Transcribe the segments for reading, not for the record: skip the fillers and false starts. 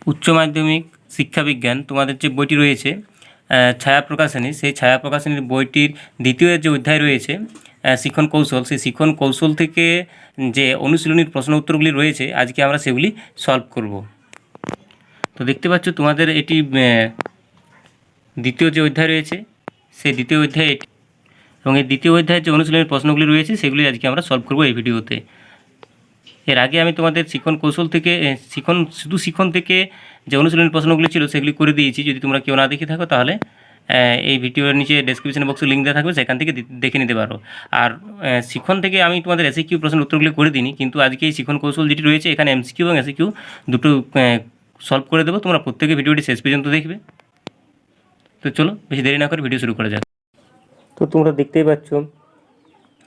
উচ্চ মাধ্যমিক শিক্ষাবিজ্ঞান তোমাদের যে বইটি রয়েছে ছায়া প্রকাশনী, সেই ছায়া প্রকাশনীর বইটির দ্বিতীয় যে অধ্যায় রয়েছে শিক্ষণ কৌশল, সেই শিক্ষণ কৌশল থেকে যে অনুশীলনীর প্রশ্ন উত্তরগুলি রয়েছে আজকে আমরা সেগুলি সলভ করব। তো দেখতে পাচ্ছ তোমাদের এটি দ্বিতীয় যে অধ্যায় রয়েছে সেই দ্বিতীয় অধ্যায় এটি, এবং এই দ্বিতীয় অধ্যায়ের যে অনুশীলনের প্রশ্নগুলি রয়েছে সেগুলি আজকে আমরা সলভ করব এই ভিডিওতে। এর আগে আমি তোমাদের শিক্ষণ কৌশল থেকে শিক্ষণ থেকে যে অনুশীলনের প্রশ্নগুলি ছিল সেগুলি করে দিয়েছি। যদি তোমরা কেউ না দেখে থাকো তাহলে এই ভিডিওর নিচে ডেসক্রিপশন বক্সে লিঙ্ক দেওয়া থাকবে, সেখান থেকে দেখে নিতে পারো। আর শিক্ষণ থেকে আমি তোমাদের এসিকিউ প্রশ্নের উত্তরগুলি করে দিইনি, কিন্তু আজকে এই শিক্ষণ কৌশল যেটি রয়েছে এখানে এমসিকিউ এবং এসিকিউ দুটো সলভ করে দেবো। তোমরা প্রত্যেকে ভিডিওটি শেষ পর্যন্ত দেখবে। তো চলো বেশি দেরি না করে ভিডিও শুরু করা যাক। তো তোমরা দেখতেই পাচ্ছ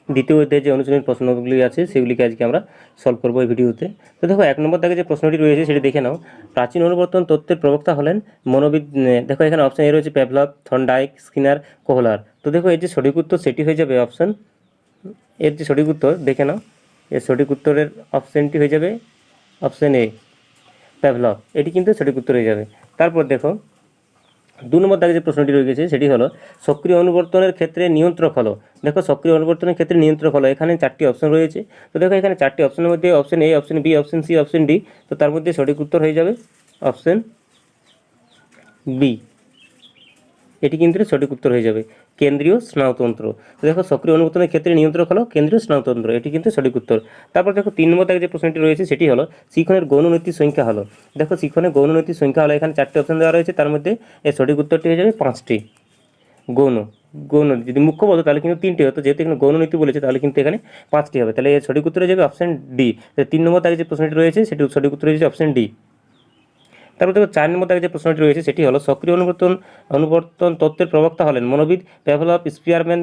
দ্বিতীয় অধ্যায়ে যে অনুশীলনের প্রশ্নগুলি আছে সেগুলিকে আজকে আমরা সলভ করবো এই ভিডিওতে। তো দেখো 1 নম্বর দাগে যে প্রশ্নটি রয়েছে সেটি দেখে নাও। প্রাচীন অনুবর্তন তত্ত্বের প্রবক্তা হলেন মনোবিদ। দেখো এখানে অপশান এ রয়েছে প্যাভলভ, থর্নডাইক, স্কিনার, কোহলার। তো দেখো এর যে সঠিক উত্তর সেটি হয়ে যাবে অপশান, এর যে সঠিক উত্তর দেখে নাও, এর সঠিক উত্তরের অপশানটি হয়ে যাবে অপশান এ, প্যাভলভ। এটি কিন্তু সঠিক উত্তর হয়ে যাবে। তারপর দেখো 2 নম্বর দাগে যে প্রশ্নটি রয়ে গেছে সেটি হলো সক্রিয় অনুবর্তনের ক্ষেত্রে নিয়ন্ত্রক হলো। দেখো সক্রিয় অনুবর্তনের ক্ষেত্রে নিয়ন্ত্রক হলো, এখানে 4টি অপশন রয়েছে। তো দেখো এখানে 4টি অপশনের মধ্যে option A, option B, option C, option D. তো তার মধ্যে সঠিক উত্তর হয়ে যাবে অপশন বি। এটি কিন্তু সঠিক উত্তর হয়ে যাবে, কেন্দ্রীয় স্নায়ুতন্ত্র। তো দেখো সক্রিয় অনুবর্তনের ক্ষেত্রে নিয়ন্ত্রক হলো কেন্দ্রীয় স্নায়ুতন্ত্র, এটি কিন্তু সঠিক উত্তর। তারপর দেখো 3 নম্বর দাগে যে প্রশ্নটি রয়েছে সেটি হলো শিক্ষণের গৌণনীতির সংখ্যা হলো। দেখো শিক্ষণের গৌণনীতির সংখ্যা হলো, এখানে 4টি অপশন দেওয়া রয়েছে, তার মধ্যে এর সঠিক উত্তরটি হয়ে যাবে 5টি। গৌণ যদি মুখ্য বলতো তাহলে কিন্তু 3টি হতো, যেহেতু এখানে গৌণনীতি বলেছে তাহলে কিন্তু এখানে 5টি হবে। তাহলে এর সঠিক উত্তর হয়ে যাবে অপশন ডি। 3 নম্বর দাগে যে প্রশ্নটি রয়েছে সেটি সঠিক উত্তর হয়ে যাবে অপশন ডি। তারপর দেখো 4 নম্বর দাগে যে প্রশ্নটি রয়েছে সেটি হলো সক্রিয় অনুবর্তন তত্ত্বের প্রবক্তা হলেন মনোবিদ, প্যাভলভ, স্পিয়ারম্যান,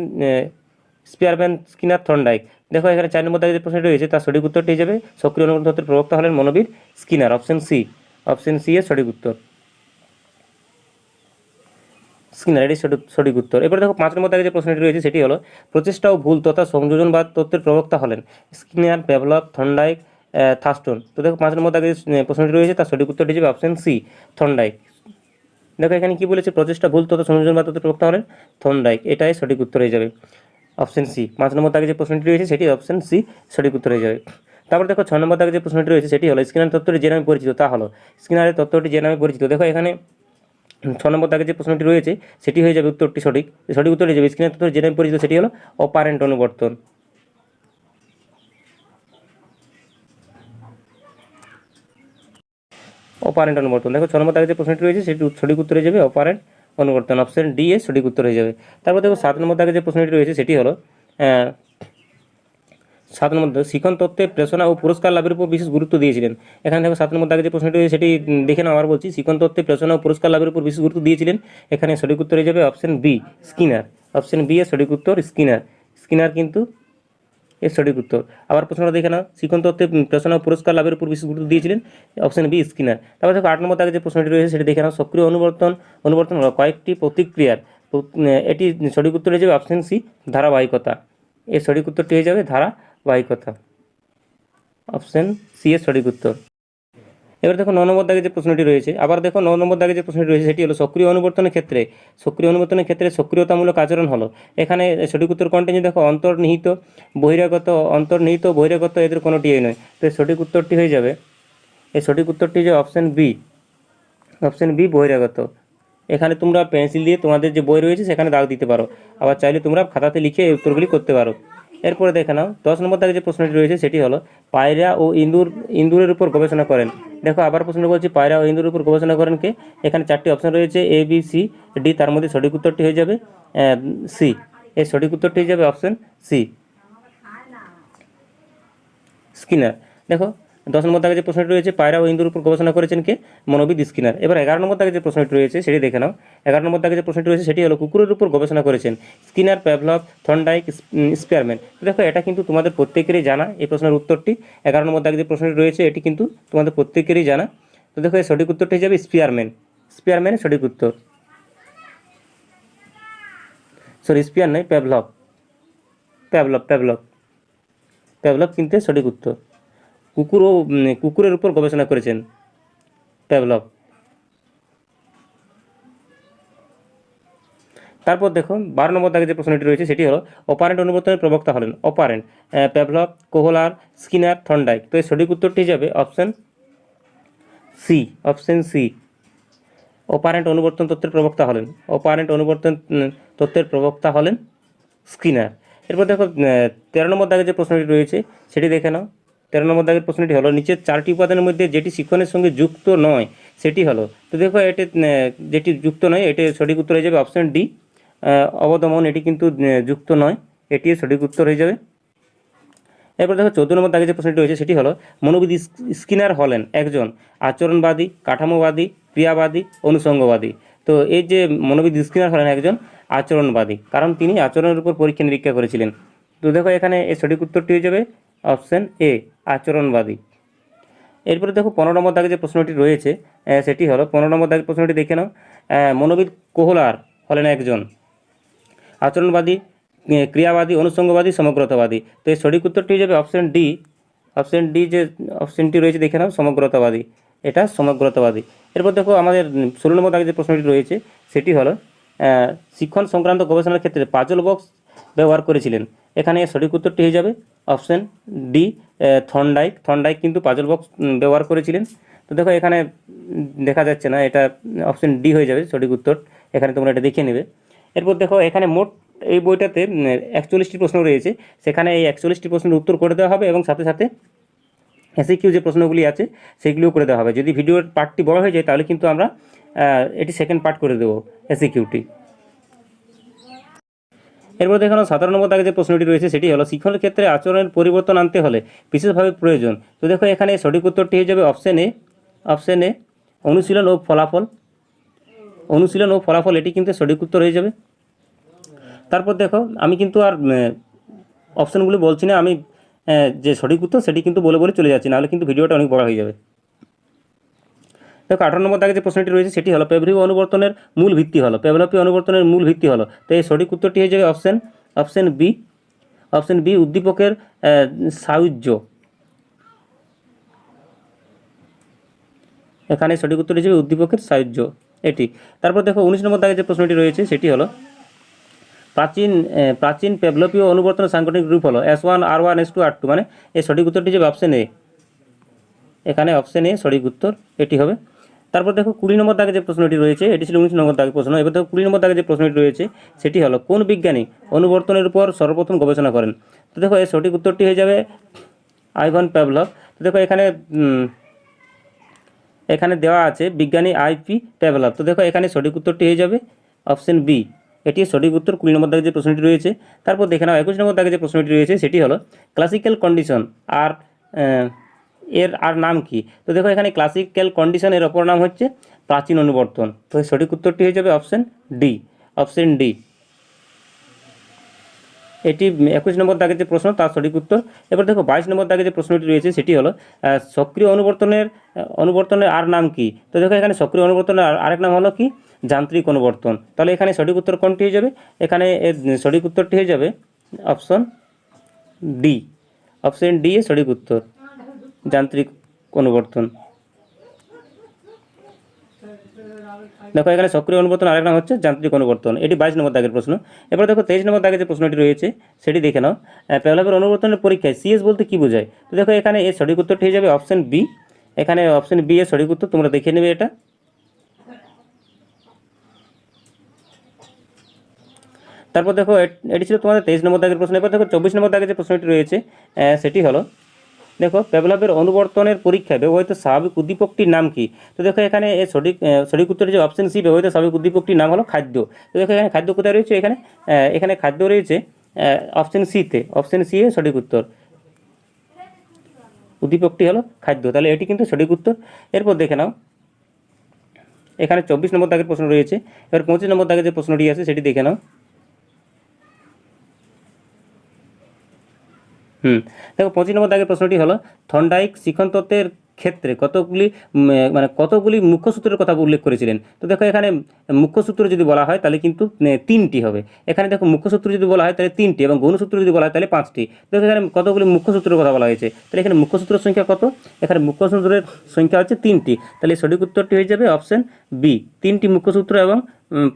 স্কিনার, থর্নডাইক। দেখো এখানে 4 নম্বর দাগে যে প্রশ্নটি রয়েছে তার সঠিক উত্তরটি হয়ে যাবে সক্রিয় অনুবর্তন তত্ত্বের প্রবক্তা হলেন মনোবিদ, Skinner, option C. Option C এর সঠিক উত্তর, স্কিনার, এটি সঠিক উত্তর। এবার দেখো 5 নম্বর দাগে যে প্রশ্নটি রয়েছে সেটি হলো প্রচেষ্টা ও ভুল তথা সংযোজনবাদ তত্ত্বের প্রবক্তা হলেন স্কিনার, প্যাভলভ, থর্নডাইক, থার্স্টন। তো দেখো 5 নম্বর দাগে যে প্রশ্নটি রয়েছে তার সঠিক উত্তরটি হবে অপশন সি, থর্নডাইক। দেখো এখানে কি বলেছে, প্রচেষ্টা ভুল তথা সংযোজনবাদ তত্ত্বের প্রবক্তা হলেন থর্নডাইক, এটাই সঠিক উত্তর হয়ে যাবে অপশন সি। 5 নম্বর দাগে যে প্রশ্নটি রয়েছে সেটি অপশন সি সঠিক উত্তর হয়ে যাবে। তারপর দেখো 6 নম্বর দাগে যে প্রশ্নটি রয়েছে সেটি হলো স্কিনার তত্ত্বটি যে নামে পরিচিত তা হলো, স্কিনারের তত্ত্বটি যে নামে পরিচিত। দেখো এখানে 6 নম্বর দাগে যে প্রশ্নটি রয়েছে সেটি হয়ে যাবে উত্তরটি সঠিক উত্তর হয়ে যাবে স্কিনার তত্ত্ব যে নামে পরিচিত সেটি হলো অপারেন্ট অনুবর্তন। অপারেন্ট অনুবর্তন। দেখো 6 নম্বর দাগে যে প্রশ্নটি রয়েছে সেটি সঠিক উত্তর হয়ে যাবে অপারেন্ট অনুবর্তন, অপশন ডি এর সঠিক উত্তর হয়ে যাবে। তারপর দেখো 7 নম্বর দাগে যে প্রশ্নটি রয়েছে সেটি হলো 7 নম্বর শিক্ষণ তত্ত্বে প্রেরণা ও পুরস্কার লাভের উপর বিশেষ গুরুত্ব দিয়েছিলেন। এখানে দেখো 7 নম্বর দাগে যে প্রশ্নটি রয়েছে সেটি দেখে নাও, আবার বলছি, শিক্ষণ তত্ত্বে প্রেরণা ও পুরস্কার লাভের উপর বিশেষ গুরুত্ব দিয়েছিলেন। এখানে সঠিক উত্তর হয়ে যাবে option B, Skinner. Option B এর সঠিক উত্তর স্কিনার কিন্তু এর সঠিক উত্তর। আবার প্রশ্নটা দেখে নাও, শিক্ষণ তত্ত্বে প্রেরণা ও পুরস্কার লাভের উপর বিশেষ গুরুত্ব দিয়েছিলেন, অপশন বি, স্কিনার। তারপর দেখো 8 নম্বর দাগে যে প্রশ্নটি রয়েছে সেটি দেখে নাও, সক্রিয় অনুবর্তন হলো কয়েকটি প্রতিক্রিয়ার, এটি সঠিক উত্তর হয়ে যাবে অপশন সি, ধারাবাহিকতা। এর সঠিক উত্তরটি হয়ে যাবে ধারাবাহিকতা, অপশন সি এর সঠিক উত্তর। এবার দেখো 9 নম্বর দাগে যে প্রশ্নটি রয়েছে, আবার দেখো 9 নম্বর দাগে যে প্রশ্নটি রয়েছে সেটি হলো সক্রিয় অনুবর্তনের ক্ষেত্রে সক্রিয়তামূলক আচরণ হলো। এখানে সঠিক উত্তর কোনটি দেখো, অন্তর্নিহিত, বহিরাগত এদের কোনোটিই নয়। তো সঠিক উত্তরটি হয়ে যাবে, এই সঠিক উত্তরটি যে অপশন বি, বহিরাগত। এখানে তোমরা পেন্সিল দিয়ে তোমাদের যে বই রয়েছে সেখানে দাগ দিতে পারো, আবার চাইলে তোমরা খাতাতে লিখে এই উত্তরগুলি করতে পারো। এরপরে দেখে নাও 10 নম্বর দাগে যে প্রশ্নটি রয়েছে সেটি হলো পায়রা ও ইঁদুরের উপর গবেষণা করেন। দেখো আবার প্রশ্ন বলছি, পায়রা ও ইঁদুরের উপর গবেষণা করেন কে? এখানে 4টি অপশন রয়েছে এ, বি, সি, ডি। তার মধ্যে সঠিক উত্তরটি হয়ে যাবে সি। এর সঠিক উত্তরটি হয়ে যাবে অপশন সি, স্কিনার। দেখো 10 নম্বর দাগে যে প্রশ্নটি রয়েছে পায়রা ও ইঁদুরের উপর গবেষণা করেছেন কে? মনোবিদ, স্কিনার। এবার 11 নম্বর দাগে যে প্রশ্নটি রয়েছে সেটি দেখে নাও। 11 নম্বর দাগে যে প্রশ্নটি রয়েছে সেটি হলো কুকুরের উপর গবেষণা করেছেন স্কিনার, প্যাভলভ, থর্নডাইক, স্পিয়ারম্যান। দেখো এটা কিন্তু তোমাদের প্রত্যেকেরই জানা এই প্রশ্নের উত্তরটি। 11 নম্বর দাগে যে প্রশ্নটি রয়েছে এটি কিন্তু তোমাদের প্রত্যেকেরই জানা। তো দেখো এর সঠিক উত্তরটি হয়ে যাবে স্পিয়ারম্যান সঠিক উত্তর। স্পিয়ার নয়, প্যাভলভ কিন্তু সঠিক উত্তর। কুকুরের উপর গবেষণা করেছেন প্যাভলভ, তারপর দেখো 12 নম্বর দাগে যে প্রশ্নটি রয়েছে সেটি হলো অপারেন্ট অনুবর্তনের প্রবক্তা হলেন operant Pavlov, Kohler, Skinner, Thorndike. তো এর সঠিক উত্তরটি যাবে option C, option C. Operant অনুবর্তন তত্ত্বের প্রবক্তা হলেন, অপারেন্ট অনুবর্তন তত্ত্বের প্রবক্তা হলেন স্কিনার। এরপর দেখো 13 নম্বর দাগে যে প্রশ্নটি রয়েছে সেটি দেখে নাও। 13 নম্বর দাগের প্রশ্নটি হলো নিচের 4টি উপাদানের মধ্যে যেটি শিক্ষণের সঙ্গে যুক্ত নয় সেটি হলো। তো দেখো এটি যেটি যুক্ত নয় এটি সঠিক উত্তর হয়ে যাবে অপশন ডি, অবদমন। এটি কিন্তু যুক্ত নয়, এটি সঠিক উত্তর হয়ে যাবে। এরপর দেখো 14 নম্বর দাগে যে প্রশ্নটি রয়েছে সেটি হলো মনোবিদ স্কিনার হলেন একজন আচরণবাদী, কাঠামোবাদী, ক্রিয়াবাদী, অনুষঙ্গবাদী। তো এই যে মনোবিদ স্কিনার হলেন একজন আচরণবাদী, কারণ তিনি আচরণের উপর পরীক্ষা নিরীক্ষা করেছিলেন। তো দেখো এখানে এর সঠিক উত্তরটি হয়ে যাবে অপশন এ, আচরণবাদী। এরপরে দেখো 15 নম্বর দাগে যে প্রশ্নটি রয়েছে সেটি হলো 15 নম্বর দাগের প্রশ্নটি দেখে নাও। মনোবিদ কোহলার হলেন একজন আচরণবাদী, ক্রিয়াবাদী, অনুষঙ্গবাদী, সমগ্রতাবাদী। তো এই সঠিক উত্তরটি হয়ে যাবে অপশন ডি, অপশন ডি যে অপশনটি রয়েছে দেখে নাও সমগ্রতাবাদী, এটা সমগ্রতাবাদী। এরপর দেখো আমাদের 16 নম্বর দাগে যে প্রশ্নটি রয়েছে সেটি হলো শিক্ষণ সংক্রান্ত গবেষণার ক্ষেত্রে পাজল বক্স ব্যবহার করেছিলেন। এখানে সঠিক উত্তরটি হয়ে যাবে অপশন ডি, থর্নডাইক। থর্নডাইক কিন্তু পাজল বক্স ব্যবহার করেছিলেন। তো দেখো এখানে দেখা যাচ্ছে না, এটা অপশন ডি হয়ে যাবে সঠিক উত্তর, এখানে তোমরা এটা দেখে নেবে। এরপর দেখো এখানে মোট এই বইটাতে 41টি প্রশ্ন রয়েছে, সেখানে এই 41টি প্রশ্নের উত্তর করে দেওয়া হবে এবং সাথে সাথে এসিকিউ যে প্রশ্নগুলি আছে সেগুলিও করে দেওয়া হবে। যদি ভিডিওর পার্টটি বড় হয়ে যায় তাহলে কিন্তু আমরা এটি সেকেন্ড পার্ট করে দেবো এসিকিউটি। এরপর দেখো 17 নম্বর দাগে যে প্রশ্নটি রয়েছে সেটি হলো শিক্ষণের ক্ষেত্রে আচরণের পরিবর্তন আনতে হলে বিশেষভাবে প্রয়োজন। তো দেখো এখানে সঠিক উত্তরটি হয়ে যাবে অপশন এ, অপশন এ, অনুশীলন ও ফলাফল। অনুশীলন ও ফলাফল এটি কিন্তু সঠিক উত্তর হয়ে যাবে। তারপর দেখো আমি কিন্তু আর অপশনগুলি বলছি না, আমি যে সঠিক উত্তর সেটি কিন্তু বলে বলে চলে যাচ্ছি, নাহলে কিন্তু ভিডিওটা অনেক বড় হয়ে যাবে। দেখো 18 নম্বর দাগে যে প্রশ্নটি রয়েছে সেটি হলো পেভলভীয় অনুবর্তনের মূল ভিত্তি হলো, পেভলভীয় অনুবর্তনের মূল ভিত্তি হলো। তো এই সঠিক উত্তরটি হয়ে যাবে অপশন বি, অপশন বি, উদ্দীপকের সাহায্য। এখানে সঠিক উত্তর হিসেবে উদ্দীপকের সাহায্য এটি। তারপর দেখো 19 নম্বর দাগে যে প্রশ্নটি রয়েছে সেটি হলো প্রাচীন পেভলভীয় অনুবর্তনের সাংগঠনিক রূপ হলো S1 R1 S2 R2, মানে এই সঠিক উত্তরটি যাবে অপশন এ, এখানে অপশন এ সঠিক উত্তর এটি হবে। তারপর দেখো 20 নম্বর দাগে যে প্রশ্নটি রয়েছে এটি ছিল 19 নম্বর দাগের প্রশ্ন। এবার দেখো 20 নম্বর দাগে যে প্রশ্নটি রয়েছে সেটি হলো কোন বিজ্ঞানী অনুবর্তনের উপর সর্বপ্রথম গবেষণা করেন। তো দেখো এর সঠিক উত্তরটি হয়ে যাবে আইভান প্যাভলভ। তো দেখো এখানে দেওয়া আছে বিজ্ঞানী আইপি প্যাভলভ। তো দেখো এখানে সঠিক উত্তরটি হয়ে যাবে অপশন বি, এটি সঠিক উত্তর 20 নম্বর দাগে যে প্রশ্নটি রয়েছে। তারপর দেখে নাও 21 নম্বর দাগে যে প্রশ্নটি রয়েছে সেটি হলো ক্লাসিক্যাল কন্ডিশন আর এর আর নাম কি। তো দেখো এখানে ক্লাসিক্যাল কন্ডিশন এর অপর নাম হচ্ছে প্রাচীন অনুবর্তন। তো সঠিক উত্তরটি হয়ে যাবে অপশন ডি, অপশন ডি। এটি 21 নম্বর দাগের যে প্রশ্ন তার সঠিক উত্তর। এবার দেখো 22 নম্বর দাগে যে প্রশ্নটি রয়েছে সেটি হলো সক্রিয় অনুবর্তনের আর নাম কি। তো দেখো এখানে সক্রিয় অনুবর্তনের আরেক নাম হলো কি, যান্ত্রিক অনুবর্তন। তাহলে এখানে সঠিক উত্তর কোনটি হয়ে যাবে, এখানে এর সঠিক উত্তরটি হয়ে যাবে অপশন ডি, অপশন ডি এর সঠিক উত্তর, যান্ত্রিক অনুবর্তন। দেখো এখানে সক্রিয় অনুবর্তন আরেক নাম হচ্ছে যান্ত্রিক অনুবর্তন। এটি 22 নম্বর দাগের প্রশ্ন। এবার দেখো 23 নম্বর দাগে যে প্রশ্নটি রয়েছে সেটি দেখে নাও প্যাভলভের অনুবর্তনের পরীক্ষায় সিএস বলতে কি বোঝায়। তো দেখো এখানে এর সঠিক উত্তরটি হয়ে যাবে অপশন বি, এখানে অপশন বি এর সঠিক উত্তর, তোমরা দেখে নেবে এটা। তারপর দেখো এটি ছিল তোমাদের 23 নম্বর দাগের প্রশ্ন। এবার দেখো 24 নম্বর দাগে যে প্রশ্নটি রয়েছে সেটি হলো দেখো প্যাভলভের অনুবর্তনের পরীক্ষায় ব্যবহৃত স্বাভাবিক উদ্দীপকটির নাম কি। তো দেখো এখানে এর সঠিক উত্তর যে অপশন সি, ব্যবহৃত স্বাভাবিক উদ্দীপকটির নাম হলো খাদ্য। তো দেখো এখানে খাদ্য কোথায় রয়েছে, এখানে খাদ্য রয়েছে অপশন সিতে, অপশন সি এর সঠিক উত্তর, উদ্দীপকটি হলো খাদ্য। তাহলে এটি কিন্তু সঠিক উত্তর। এরপর দেখে নাও এখানে 24 নম্বর দাগের প্রশ্ন রয়েছে। এবার 25 নম্বর দাগে যে প্রশ্নটি আছে সেটি দেখে নাও। দেখো 25 নম্বর দাগের প্রশ্নটি হলো থর্নডাইক শিক্ষণ তত্ত্বের ক্ষেত্রে কতগুলি মুখ্য সূত্রের কথা উল্লেখ করেছিলেন। তো দেখো এখানে মুখ্য সূত্র যদি বলা হয় তাহলে কিন্তু 3টি হবে। এখানে দেখো মুখ্য সূত্র যদি বলা হয় তাহলে 3টি এবং গৌণ সূত্র যদি বলা হয় তাহলে 5টি। দেখো এখানে কতগুলি মুখ্য সূত্রের কথা বলা হয়েছে, তাহলে এখানে মুখ্য সূত্রের সংখ্যা কত? এখানে মুখ্য সূত্রের সংখ্যা হচ্ছে 3টি। তাহলে সঠিক উত্তরটি হয়ে যাবে অপশন বি, 3টি মুখ্য সূত্র এবং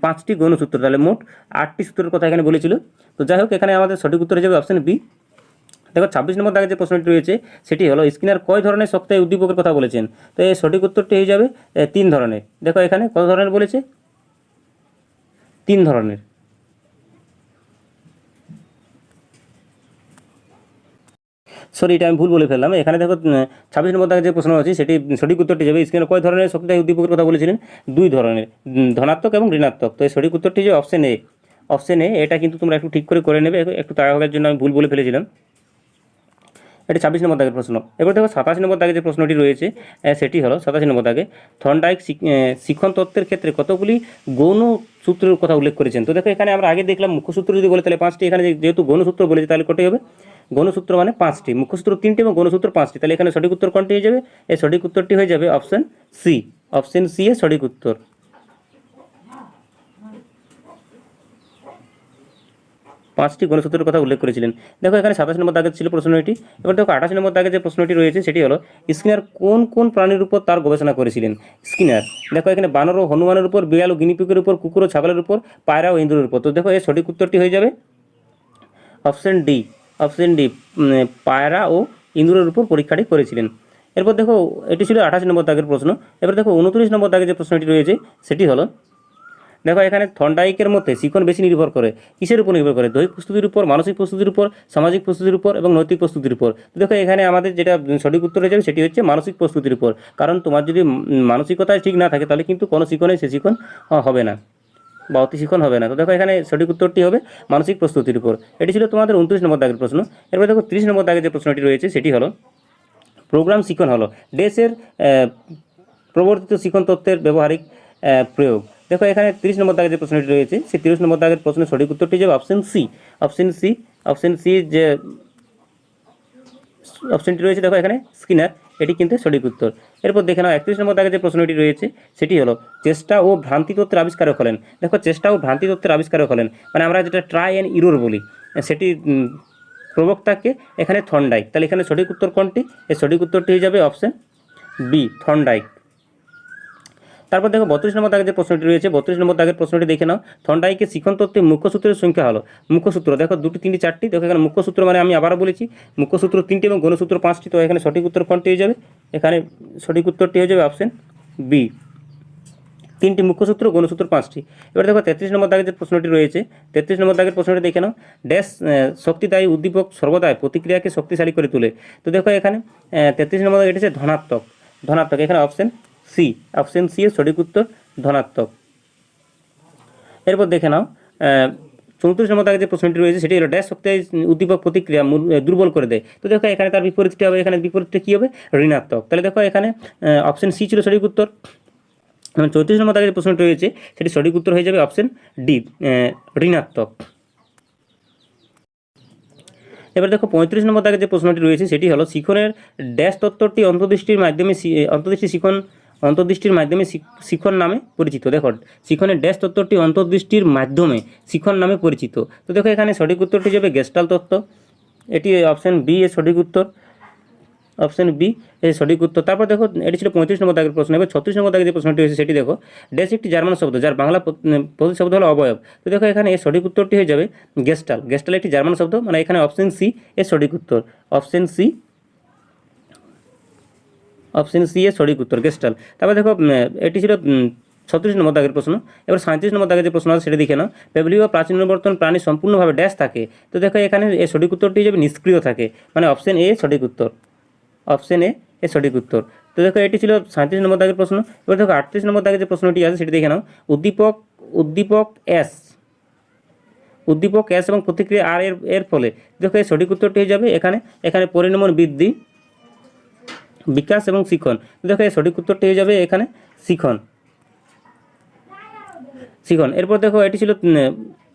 5টি গৌণ সূত্র। তাহলে মোট 8টি সূত্রের কথা এখানে বলেছিল। তো যাই হোক, এখানে আমাদের সঠিক উত্তর হয়ে যাবে অপশন বি। দেখো 26 নম্বর দাগে যে প্রশ্নটি রয়েছে সেটি হলো স্কিনার কয় ধরনের শক্তি উদ্দীপকের কথা বলেছেন। তো এই সঠিক উত্তরটি হয়ে যাবে 3 ধরনের। দেখো এখানে কত ধরনের বলেছে? 3 ধরনের। সরি, এটা আমি ভুল বলে ফেললাম। এখানে দেখো 26 নম্বর দাগে যে প্রশ্ন আছে সেটি সঠিক উত্তরটি যাবে স্কিনার কয় ধরনের শক্তিদায়ী উদ্দীপকের কথা বলেছিলেন? 2 ধরনের, ধনাত্মক এবং ঋণাত্মক। তো এই সঠিক উত্তরটি যে অপশন এ। অপশন এ, এটা কিন্তু তোমরা একটু ঠিক করে নেবে, একটু তাড়াহুড়োর জন্য আমি ভুল বলে ফেলেছিলাম। এটা 26 নম্বর দাগের প্রশ্ন। এবার দেখো 87 নম্বর দাগে যে প্রশ্নটি রয়েছে সেটি হলো 87 নম্বর দাগে থর্নডাইক শিক্ষণ তত্ত্বের ক্ষেত্রে কতগুলি গৌণ সূত্রের কথা উল্লেখ করেছেন। তো দেখো এখানে আমরা আগে দেখলাম মুখ্য সূত্র যদি বলে তাহলে 5টি, এখানে যেহেতু গৌণ সূত্র বলেছে তাহলে কটি হবে? গৌণ সূত্র মানে 5টি, মুখ্য সূত্র 3টি এবং গৌণ সূত্র 5টি। তাহলে এখানে সঠিক উত্তর কোনটি হয়ে যাবে? এই সঠিক উত্তরটি হয়ে যাবে অপশন সি। অপশন সি এর সঠিক উত্তর। 5টি গণসূত্রের কথা উল্লেখ করেছিলেন। দেখো এখানে 27 নম্বর দাগে ছিল প্রশ্নটি। এবার দেখো 28 নম্বর দাগে যে প্রশ্নটি রয়েছে সেটি হলো স্কিনার কোন কোন প্রাণীর উপর তার গবেষণা করেছিলেন। স্কিনার দেখো এখানে বানর ও হনুমানের উপর, বিড়াল ও গিনিপিগের উপর, কুকুর ও ছাগলের উপর, পায়রা ও ইঁদুরের উপর। তো দেখো এর সঠিক উত্তরটি হয়ে যাবে অপশন ডি। অপশন ডি, পায়রা ও ইঁদুরের উপর পরীক্ষাটি করেছিলেন। এরপর দেখো এটি ছিল 28 নম্বর দাগের প্রশ্ন। এবার দেখো 29 নম্বর দাগে যে প্রশ্নটি রয়েছে সেটি হলো দেখো এখানে থর্নডাইকের মধ্যে শিখন বেশি নির্ভর করে কিসের উপর নির্ভর করে? দৈহিক প্রস্তুতির উপর, মানসিক প্রস্তুতির উপর, সামাজিক প্রস্তুতির উপর এবং নৈতিক প্রস্তুতির উপর। তো দেখো এখানে আমাদের যেটা সঠিক উত্তর হয়ে যাবে সেটি হচ্ছে মানসিক প্রস্তুতির উপর। কারণ তোমার যদি মানসিকতায় ঠিক না থাকে তাহলে কিন্তু কোনো শিখনে সে শিখন হবে না বা অতি শিখন হবে না। তো দেখো এখানে সঠিক উত্তরটি হবে মানসিক প্রস্তুতির উপর। এটি ছিল তোমাদের 29 নম্বর দাগের প্রশ্ন। এরপর দেখো 30 নম্বর দাগে যে প্রশ্নটি রয়েছে সেটি হলো প্রোগ্রাম শিখন হলো ডেসের প্রবর্তিত শিখন তত্ত্বের ব্যবহারিক প্রয়োগ। দেখো এখানে 30 নম্বর দাগে যে প্রশ্নটি রয়েছে সেই 30 নম্বর দাগের প্রশ্নের সঠিক উত্তরটি যাবে option C. Option C. Option C যে অপশনটি রয়েছে দেখো এখানে স্কিনার, এটি কিন্তু সঠিক উত্তর। এরপর দেখে নাও 31 নম্বর দাগে যে প্রশ্নটি রয়েছে সেটি হলো চেষ্টা ও ভ্রান্তি তত্ত্বের আবিষ্কারক হলেন। দেখো চেষ্টা ও ভ্রান্তি তত্ত্বের আবিষ্কারক হলেন মানে আমরা যেটা ট্রাই অ্যান্ড ইরোর বলি, সেটি প্রবক্তাকে এখানে থর্নডাইক। তাহলে এখানে সঠিক উত্তর কোনটি? এর সঠিক উত্তরটি হয়ে যাবে অপশন বি, থর্নডাইক। তারপর দেখো 32 নম্বর দাগের যে প্রশ্নটি রয়েছে 32 নম্বর দাগের প্রশ্নটি দেখে নাও থর্নডাইকের শিখন তত্ত্বে মুখ্য সূত্রের সংখ্যা হলো। মুখ্য সূত্র দেখো 2টি, 3টি, 4টি। দেখো এখানে মুখ্য সূত্র মানে আমি আবারও বলেছি মুখ্য সূত্র 3টি এবং গৌণ সূত্র 5টি। তো এখানে সঠিক উত্তর কোনটি হয়ে যাবে? এখানে সঠিক উত্তরটি হয়ে যাবে অপশন বি, 3টি মুখ্য সূত্র, গৌণ সূত্র 5টি। এবার দেখো 33 নম্বর দাগের যে প্রশ্নটি রয়েছে 33 নম্বর দাগের প্রশ্নটি দেখে নাও ড্যাশ শক্তিদায়ী উদ্দীপক সর্বদাই প্রতিক্রিয়াকে শক্তিশালী করে তোলে। তো দেখো এখানে 33 নম্বর দাগে এটি হচ্ছে ধনাত্মক। ধনাত্মক, এখানে অপশন সি। অপশন সি এর সঠিক উত্তর ধনাত্মক। এরপর দেখে নাও 34 নম্বর দাগে যে প্রশ্নটি রয়েছে সেটি হলো ড্যাশ শক্তিদায়ী উদ্দীপক প্রতিক্রিয়া দুর্বল করে দেয়। তো দেখো এখানে তার বিপরীতটি হবে, এখানে বিপরীতটা কী হবে? ঋণাত্মক। তাহলে দেখো এখানে অপশন সি ছিল সঠিক উত্তর। 34 নম্বর দাগে যে প্রশ্নটি রয়েছে সেটি সঠিক উত্তর হয়ে যাবে অপশন ডি, ঋণাত্মক। এবার দেখো 35 নম্বর দাগে যে প্রশ্নটি রয়েছে সেটি হলো শিখনের ড্যাশ তত্ত্বটি অন্তর্দৃষ্টির মাধ্যমে অন্তর্দৃষ্টির মাধ্যমে শিখন নামে পরিচিত। দেখো শিখনের ড্যাশ তত্ত্বটি অন্তর্দৃষ্টির মাধ্যমে শিখন নামে পরিচিত। তো দেখো এখানে সঠিক উত্তরটি যাবে গেস্টাল তত্ত্ব। এটি অপশন বি এর সঠিক উত্তর। অপশন বি এর সঠিক উত্তর। তারপর দেখো এটি ছিল 35 নম্বর দাগের প্রশ্ন। এবার 36 নম্বর দাগে যে প্রশ্নটি হয়েছে সেটি দেখো ড্যাশ একটি জার্মান শব্দ যার বাংলা প্রতিশব্দ হলো অবয়ব। তো দেখো এখানে এর সঠিক উত্তরটি হয়ে যাবে গেস্টাল। গেস্টাল একটি জার্মান শব্দ মানে এখানে অপশন সি এর সঠিক উত্তর। Option C. অপশন সি এর সঠিক উত্তর গেস্টাল। তারপর দেখো এটি ছিল 36 নম্বর দাগের প্রশ্ন। এবার 37 নম্বর দাগের যে প্রশ্ন আছে সেটা দেখে নাও পেবলীয় প্রাচীন অনুবর্তন প্রাণী সম্পূর্ণভাবে ড্যাশ থাকে। তো দেখো এখানে এর সঠিক উত্তরটি যাবে নিষ্ক্রিয় থাকে মানে অপশন এ সঠিক উত্তর। অপশন এ এর সঠিক উত্তর। তো দেখো এটি ছিল 37 নম্বর দাগের প্রশ্ন। এবার দেখো 38 নম্বর দাগের যে প্রশ্নটি আছে সেটি দেখে নাও উদ্দীপক এস এবং প্রতিক্রিয়া আর এর ফলে দেখো এর সঠিক উত্তরটি হয়ে যাবে এখানে পরিণমন বৃদ্ধি, বিকাশ এবং শিখন। দেখো এর সঠিক উত্তরটি হয়ে যাবে এখানে শিখন। এরপর দেখো এটি ছিল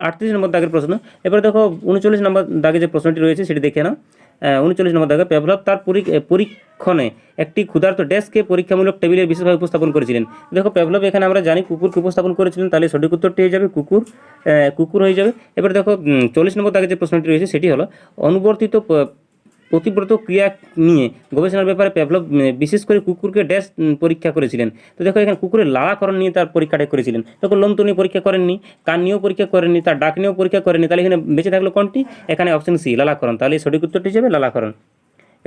38 নম্বর দাগের প্রশ্ন। এবার দেখো 39 নম্বর দাগে যে প্রশ্নটি রয়েছে সেটি দেখে নাও 39 নম্বর দাগে পেভলভ তার পরীক্ষণে একটি ক্ষুধার্ত ড্যাশকে পরীক্ষামূলক টেবিলে বিশেষভাবে উপস্থাপন করেছিলেন। দেখো পেভলভ এখানে আমরা জানি কুকুরকে উপস্থাপন করেছিলেন, তাহলে সঠিক উত্তরটি হয়ে যাবে কুকুর হয়ে যাবে। এবার দেখো 40 নম্বর দাগে যে প্রশ্নটি রয়েছে সেটি হলো অনুবর্তিত প্রতিব্রত ক্রিয়া নিয়ে গবেষণার ব্যাপারে পেভলভ বিশেষ করে কুকুরকে ড্যাশ পরীক্ষা করেছিলেন। তো দেখো এখানে কুকুরের লালাকরণ নিয়ে তার পরীক্ষাটা করেছিলেন। দেখো লোম তো নিয়ে পরীক্ষা করেননি, কান নিয়েও পরীক্ষা করেননি, তার ডাক নিয়েও পরীক্ষা করেননি, তাহলে এখানে বেঁচে থাকলো কোনটি? এখানে অপশন সি লালাকরণ, তাহলে সঠিক উত্তরটি হিসেবে লালাকরণ।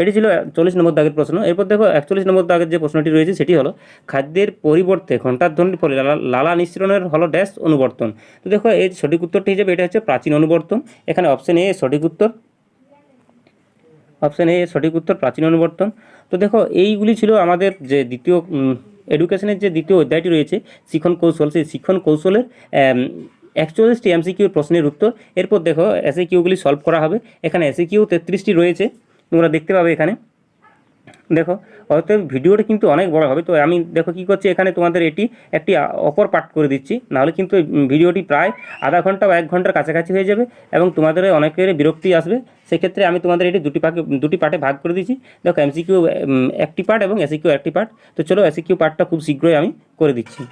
এটি ছিল 40 নম্বর দাগের প্রশ্ন। এরপর দেখো 41 নম্বর দাগের যে প্রশ্নটি রয়েছে সেটি হলো খাদ্যের পরিবর্তে ঘণ্টার ধ্বনির ফলে লালা নিঃসরণের হলো ড্যাশ অনুবর্তন। তো দেখো এর সঠিক উত্তরটি হিসেবে এটা হচ্ছে প্রাচীন অনুবর্তন। এখানে অপশন এ সঠিক উত্তর, অপশন এ সঠিক উত্তর প্রাচীন অনুবর্তন। তো দেখো এইগুলি ছিল আমাদের যে দ্বিতীয় এডুকেশনের যে দ্বিতীয় অধ্যায়টি রয়েছে শিক্ষণ কৌশল, সেই শিক্ষণ কৌশলের 41টি এমসিকিউ প্রশ্নের উত্তর। এরপর দেখো এসএকিউগুলি সলভ করা হবে। এখানে এসএকিউ 33টি রয়েছে, তোমরা দেখতে পাবে এখানে। দেখো অতএব ভিডিওটা কিন্তু অনেক বড় হবে, তো আমি দেখো কী করছি এখানে তোমাদের এটি একটি অপর পার্ট করে দিচ্ছি, নাহলে কিন্তু ভিডিওটি প্রায় আধা ঘন্টা বা 1 ঘন্টার কাছাকাছি হয়ে যাবে এবং তোমাদের অনেকের বিরক্তি আসবে। সেক্ষেত্রে আমি তোমাদের এটি দুটি পার্টে ভাগ করে দিচ্ছি। দেখো এমসিকিউ একটি পার্ট এবং এসিকিউ একটি পার্ট। তো চলো এসিকিউ পার্টটা খুব শীঘ্রই আমি করে দিচ্ছি।